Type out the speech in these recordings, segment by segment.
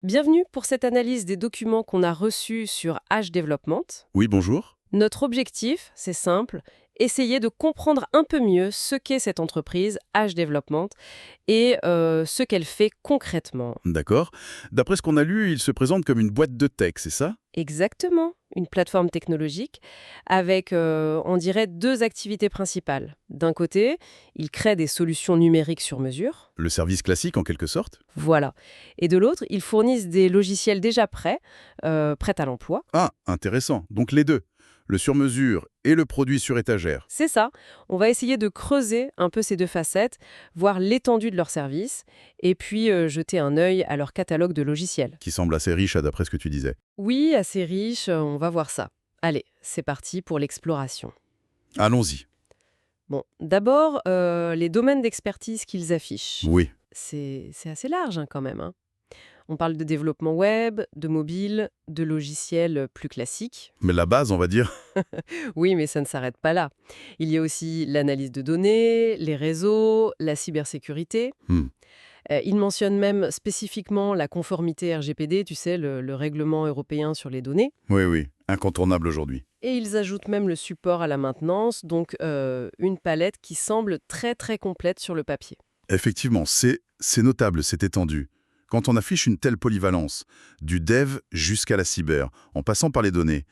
Bienvenue pour cette analyse des documents qu'on a reçus sur H Development. Oui, bonjour. Notre objectif, c'est simple, essayer de comprendre un peu mieux ce qu'est cette entreprise H Development et ce qu'elle fait concrètement. D'accord. D'après ce qu'on a lu, il se présente comme une boîte de tech, c'est ça? Exactement, une plateforme technologique avec, on dirait, deux activités principales. D'un côté, ils créent des solutions numériques sur mesure. Le service classique en quelque sorte? Voilà. Et de l'autre, ils fournissent des logiciels déjà prêts, prêts à l'emploi. Ah, intéressant. Donc les deux. Le sur-mesure et le produit sur étagère. C'est ça. On va essayer de creuser un peu ces deux facettes, voir l'étendue de leurs services, et puis jeter un œil à leur catalogue de logiciels. Qui semble assez riche d'après ce que tu disais. Oui, assez riche, on va voir ça. Allez, c'est parti pour l'exploration. Allons-y. Bon, d'abord, les domaines d'expertise qu'ils affichent. Oui. C'est assez large quand même, hein. On parle de développement web, de mobile, de logiciels plus classiques. Mais la base, on va dire. Oui, mais ça ne s'arrête pas là. Il y a aussi l'analyse de données, les réseaux, la cybersécurité. Hmm. Il mentionne même spécifiquement la conformité RGPD, tu sais, le règlement européen sur les données. Oui, oui. Incontournable aujourd'hui. Et ils ajoutent même le support à la maintenance, donc une palette qui semble très très complète sur le papier. Effectivement, c'est notable, c'est étendu. Quand on affiche une telle polyvalence, du dev jusqu'à la cyber, en passant par les données,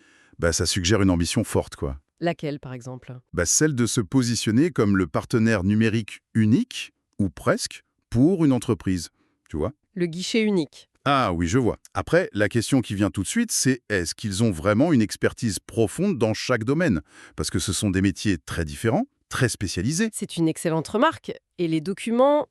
ça suggère une ambition forte, quoi. Laquelle, par exemple? Celle de se positionner comme le partenaire numérique unique, ou presque, pour une entreprise, tu vois? Le guichet unique. Ah oui, je vois. Après, la question qui vient tout de suite, c'est est-ce qu'ils ont vraiment une expertise profonde dans chaque domaine? Parce que ce sont des métiers très différents, très spécialisés. C'est une excellente remarque. Et les documents,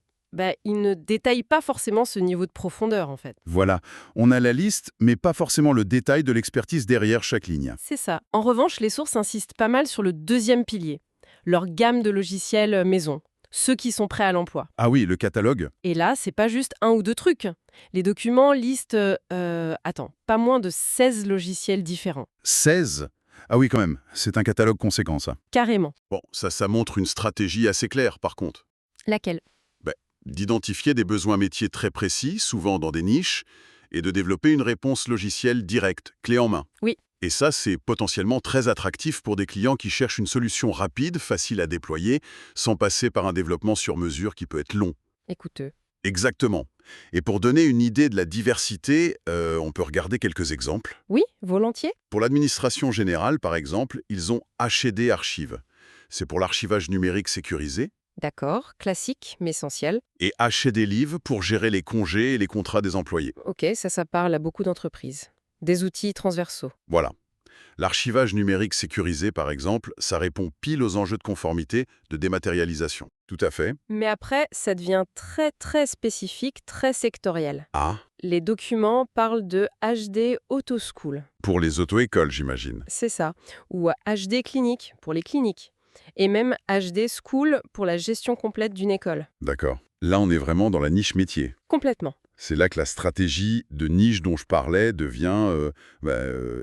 ils ne détaillent pas forcément ce niveau de profondeur, en fait. Voilà, on a la liste, mais pas forcément le détail de l'expertise derrière chaque ligne. C'est ça. En revanche, les sources insistent pas mal sur le deuxième pilier, leur gamme de logiciels maison, ceux qui sont prêts à l'emploi. Ah oui, le catalogue. Et là, c'est pas juste un ou deux trucs. Les documents listent, pas moins de 16 logiciels différents. 16. Ah oui, quand même, c'est un catalogue conséquent, ça. Carrément. Bon, ça montre une stratégie assez claire, par contre. Laquelle? Ben, d'identifier des besoins métiers très précis, souvent dans des niches, et de développer une réponse logicielle directe, clé en main. Oui. Et ça, c'est potentiellement très attractif pour des clients qui cherchent une solution rapide, facile à déployer, sans passer par un développement sur mesure qui peut être long. Écouteux. Exactement. Et pour donner une idée de la diversité, on peut regarder quelques exemples. Oui, volontiers. Pour l'administration générale, par exemple, ils ont HED Archive. C'est pour l'archivage numérique sécurisé. D'accord, classique, mais essentiel. Et HED Live pour gérer les congés et les contrats des employés. Ok, ça parle à beaucoup d'entreprises. Des outils transversaux. Voilà. L'archivage numérique sécurisé, par exemple, ça répond pile aux enjeux de conformité, de dématérialisation. Tout à fait. Mais après, ça devient très très spécifique, très sectoriel. Ah, Les documents parlent de HD Autoschool. pour les auto-écoles, j'imagine. C'est ça. Ou HD Clinique pour les cliniques. Et même HD School pour la gestion complète d'une école. D'accord. Là, on est vraiment dans la niche métier. Complètement. C'est là que la stratégie de niche dont je parlais devient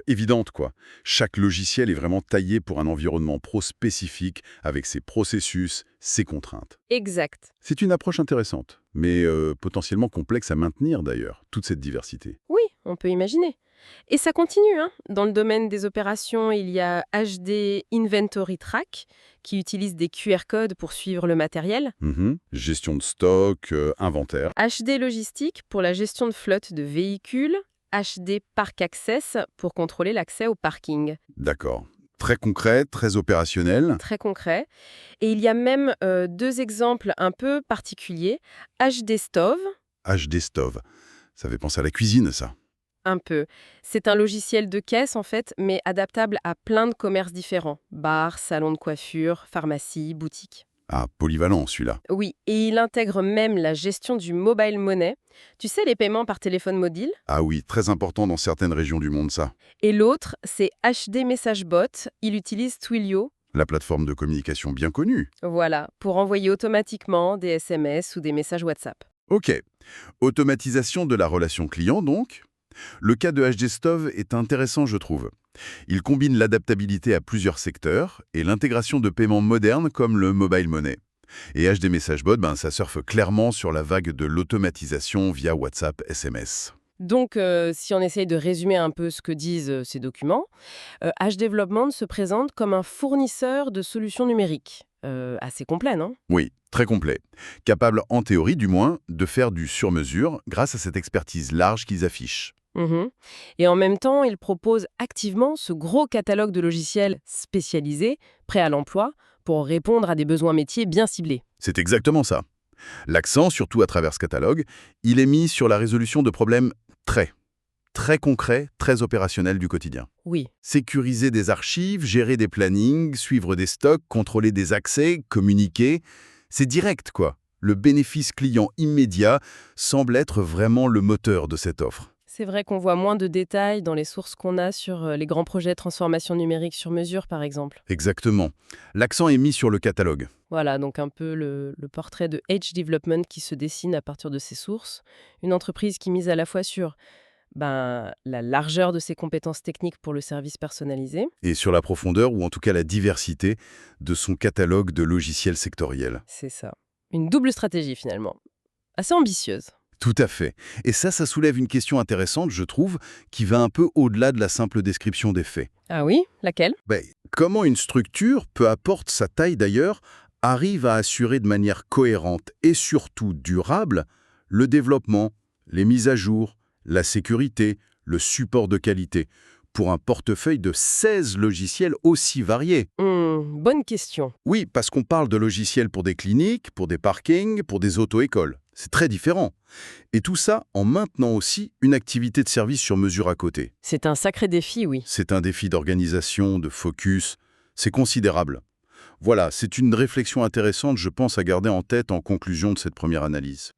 évidente, quoi. Chaque logiciel est vraiment taillé pour un environnement pro spécifique, avec ses processus, ses contraintes. Exact. C'est une approche intéressante, mais potentiellement complexe à maintenir d'ailleurs, toute cette diversité. Oui, on peut imaginer. Et ça continue, hein. Dans le domaine des opérations, il y a HD Inventory Track, qui utilise des QR codes pour suivre le matériel. Gestion de stock, inventaire. HD Logistique pour la gestion de flotte de véhicules. HD Park Access pour contrôler l'accès au parking. D'accord. Très concret, très opérationnel. Très concret. Et il y a même deux exemples un peu particuliers. HD Stove, HD Stove. Ça fait penser à la cuisine, ça. un peu. C'est un logiciel de caisse en fait, mais adaptable à plein de commerces différents. Bars, salons de coiffure, pharmacie, boutiques. Ah, polyvalent, celui-là. Oui, et il intègre même la gestion du mobile money. Tu sais, les paiements par téléphone mobile. Ah oui, très important dans certaines régions du monde, ça. Et l'autre, c'est HD Message Bot. Il utilise Twilio. La plateforme de communication bien connue. Voilà, pour envoyer automatiquement des SMS ou des messages WhatsApp. Ok. Automatisation de la relation client, donc. Le cas de HD Stove est intéressant, je trouve. Il combine l'adaptabilité à plusieurs secteurs et l'intégration de paiements modernes comme le mobile money. Et HD Message Bot, ça surfe clairement sur la vague de l'automatisation via WhatsApp SMS. Donc, si on essaye de résumer un peu ce que disent ces documents, H Development se présente comme un fournisseur de solutions numériques. Assez complet, non? Oui, très complet. Capable, en théorie du moins, de faire du sur-mesure grâce à cette expertise large qu'ils affichent. Mhm. Et en même temps, il propose activement ce gros catalogue de logiciels spécialisés, prêts à l'emploi, pour répondre à des besoins métiers bien ciblés. C'est exactement ça. L'accent, surtout à travers ce catalogue, il est mis sur la résolution de problèmes très concrets, très opérationnels du quotidien. Oui, Sécuriser des archives, gérer des plannings, suivre des stocks, contrôler des accès, communiquer, c'est direct, quoi. Le bénéfice client immédiat semble être vraiment le moteur de cette offre. c'est vrai qu'on voit moins de détails dans les sources qu'on a sur les grands projets de transformation numérique sur mesure, par exemple. Exactement. L'accent est mis sur le catalogue. Voilà, donc un peu le portrait de Edge Development qui se dessine à partir de ces sources. Une entreprise qui mise à la fois sur la largeur de ses compétences techniques pour le service personnalisé. Et sur la profondeur, ou en tout cas la diversité, de son catalogue de logiciels sectoriels. C'est ça. Une double stratégie finalement. Assez ambitieuse. Tout à fait. Et ça soulève une question intéressante, je trouve, qui va un peu au-delà de la simple description des faits. Ah oui? Laquelle? Comment une structure, peu importe sa taille d'ailleurs, arrive à assurer de manière cohérente et surtout durable le développement, les mises à jour, la sécurité, le support de qualité, pour un portefeuille de 16 logiciels aussi variés. Bonne question. Oui, parce qu'on parle de logiciels pour des cliniques, pour des parkings, pour des auto-écoles. C'est très différent. Et tout ça en maintenant aussi une activité de service sur mesure à côté. C'est un sacré défi, oui. C'est un défi d'organisation, de focus. C'est considérable. Voilà, c'est une réflexion intéressante, je pense, à garder en tête en conclusion de cette première analyse.